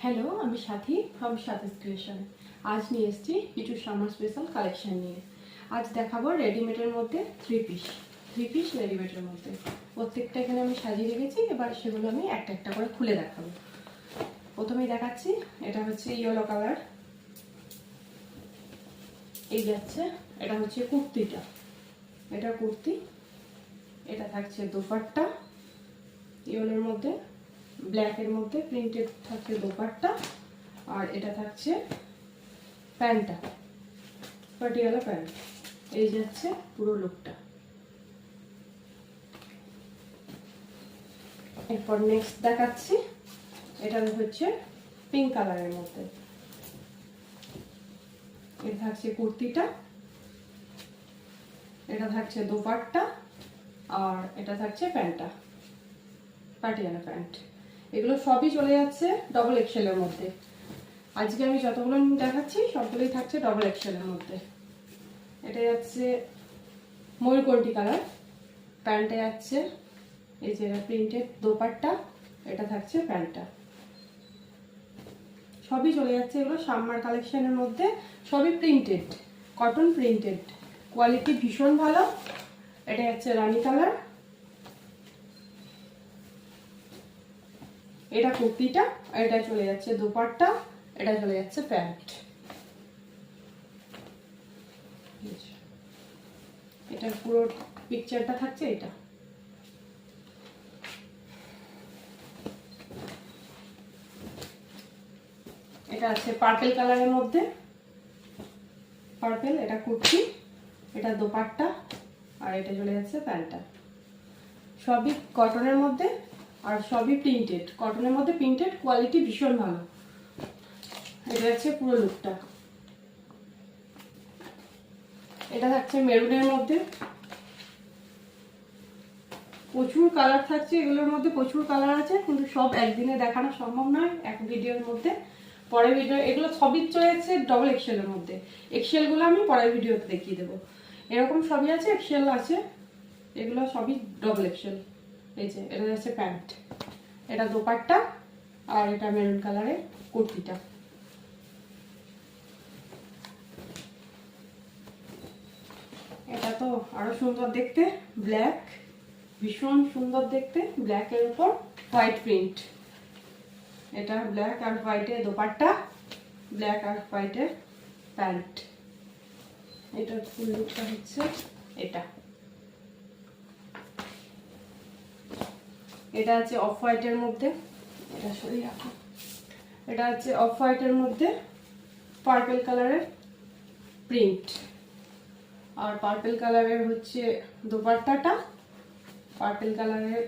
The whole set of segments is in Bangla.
হ্যালো, আমি সাথী ফ্রম সাথীস ক্রিয়েশন। আজ নিয়ে এসেছি কিছু সামার স্পেশাল কালেকশন নিয়ে। আজ দেখাবো রেডিমেডের মধ্যে থ্রি পিস রেডিমেডের মধ্যে। প্রত্যেকটা এখানে আমি সাজিয়ে রেখেছি, এবার সেগুলো আমি একটা একটা করে খুলে দেখাবো। প্রথমেই দেখাচ্ছি, এটা হচ্ছে ইয়েলো কালার, এই যাচ্ছে। এটা হচ্ছে কুর্তিটা, এটা কুর্তি, এটা থাকছে দোপাট্টা ইয়েলোর মধ্যে, ব্ল্যাকের মধ্যে প্রিন্টেড থাকছে দোপাট্টা, আর এটা থাকছে প্যান্টটা, পাটিয়ালা প্যান্ট। এই যাচ্ছে পুরো লুকটা। এরপর নেক্সট দেখাচ্ছি, এটা হচ্ছে পিঙ্ক কালারের মধ্যে। এটা থাকছে কুর্তিটা, এটা থাকছে দোপাট্টা, আর এটা থাকছে প্যান্টটা, পাটিয়ালা প্যান্ট। এগুলো সবই চলে যাচ্ছে ডবল এক্সেলের মধ্যে। আজকে আমি যতগুলো দেখাচ্ছি সবগুলোই থাকছে ডবল এক্সেলের মধ্যে। এটা যাচ্ছে ময়ূরকণ্ঠী কালার, প্যান্টে যাচ্ছে এই যে প্রিন্টেড দোপাট্টা, এটা থাকছে প্যান্টটা। সবই চলে যাচ্ছে এগুলো সামার কালেকশনের মধ্যে, সবই প্রিন্টেড, কটন প্রিন্টেড, কোয়ালিটি ভীষণ ভালো। এটা যাচ্ছে রানী কালার, এটা কুর্তিটা, এটা চলে যাচ্ছে দোপাট্টা, এটা চলে যাচ্ছে প্যান্ট। এটার পুরো পিকচারটা থাকছে এটা। এটা আছে পার্পল কালারের মধ্যে, পার্পল, এটা কুর্তি, এটা দোপাট্টা, আর এটা চলে যাচ্ছে প্যান্টটা। সবই কটনের মধ্যে আর সবই প্রিন্টেড, কটনের মধ্যে প্রিন্টেড, কোয়ালিটি ভীষণ ভালো। এটা হচ্ছে পুরো লুকটা। এটা থাকছে মেরুনের মধ্যে, প্রচুর কালার থাকছে এগুলোর মধ্যে, প্রচুর কালার আছে, কিন্তু সব একদিনে দেখানো সম্ভব নয় এক ভিডিওর মধ্যে। পরের ভিডিও এগুলো সবই চলে যাচ্ছে ডবল এক্সেলের মধ্যে। এক্সেলগুলো আমি পরের ভিডিওতে দেখিয়ে দেবো। এরকম সবই আছে, এক্সেল আছে, এগুলো সবই ডবল এক্সেল। এই যে এটা হচ্ছে প্যান্ট, এটা দোপাট্টা, আর এটা মেরুন কালারের কুর্তিটা। এটা তো আরো সুন্দর দেখতে, ব্ল্যাক, ভীষণ সুন্দর দেখতে, ব্ল্যাকের উপর হোয়াইট প্রিন্ট। এটা ব্ল্যাক আর হোয়াইটে দোপাট্টা, ব্ল্যাক আর হোয়াইটের প্যান্ট। এটার ফুল লুকটা হচ্ছে এটা। এটা আছে অফ হোয়াইটের মধ্যে, এটা সরিয়ে রাখো। এটা আছে অফ হোয়াইটের মধ্যে পার্পল কালারের প্রিন্ট, আর পার্পল কালারের হচ্ছে দোপাট্টাটা, পার্পল কালারের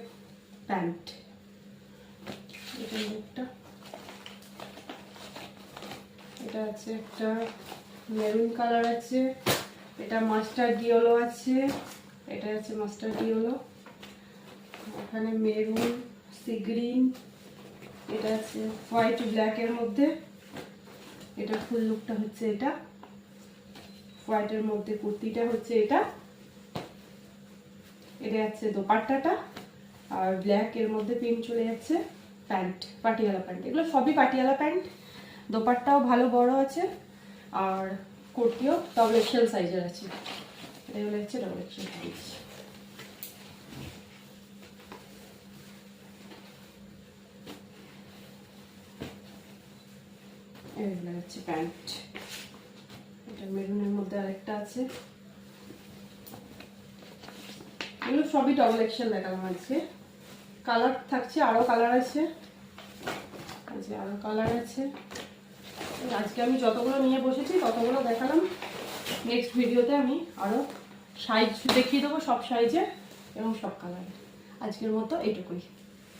প্যান্ট। এটা লুকটা। এটা আছে একটা মেরুন কালার আছে, এটা মাস্টার্ড ইয়েলো আছে, এটা আছে মাস্টার্ড ইয়েলো, এখানে মেরুন, সি গ্রিন, এটা আছে হোয়াইট ব্ল্যাকের মধ্যে। এটা ফুল লুকটা হচ্ছে এটা, হোয়াইটের মধ্যে কুর্তিটা হচ্ছে এটা, এটা আছে দোপাট্টাটা, আর ব্ল্যাক এর মধ্যে প্রিন্ট চলে যাচ্ছে প্যান্ট, পাটিয়ালা প্যান্ট। এগুলো সবই পাটিয়ালা প্যান্ট, দোপাট্টাও ভালো বড় আছে, আর কুর্তিও ডবল এক্সেল সাইজের আছে। এটা হচ্ছে ডবল এক্সেল সাইজ। এগুলো হচ্ছে প্যান্ট। এটা মেরুনের মধ্যে আরেকটা আছে। এগুলো সবই ডবল এক্সেল দেখালাম আজকে। কালার থাকছে, আরো কালার আছে, আরো কালার আছে। আজকে আমি যতগুলো নিয়ে বসেছি ততগুলো দেখালাম। নেক্সট ভিডিওতে আমি আরো সাইজ দেখিয়ে দেবো, সব সাইজের এবং সব কালারের। আজকের মতো এইটুকুই।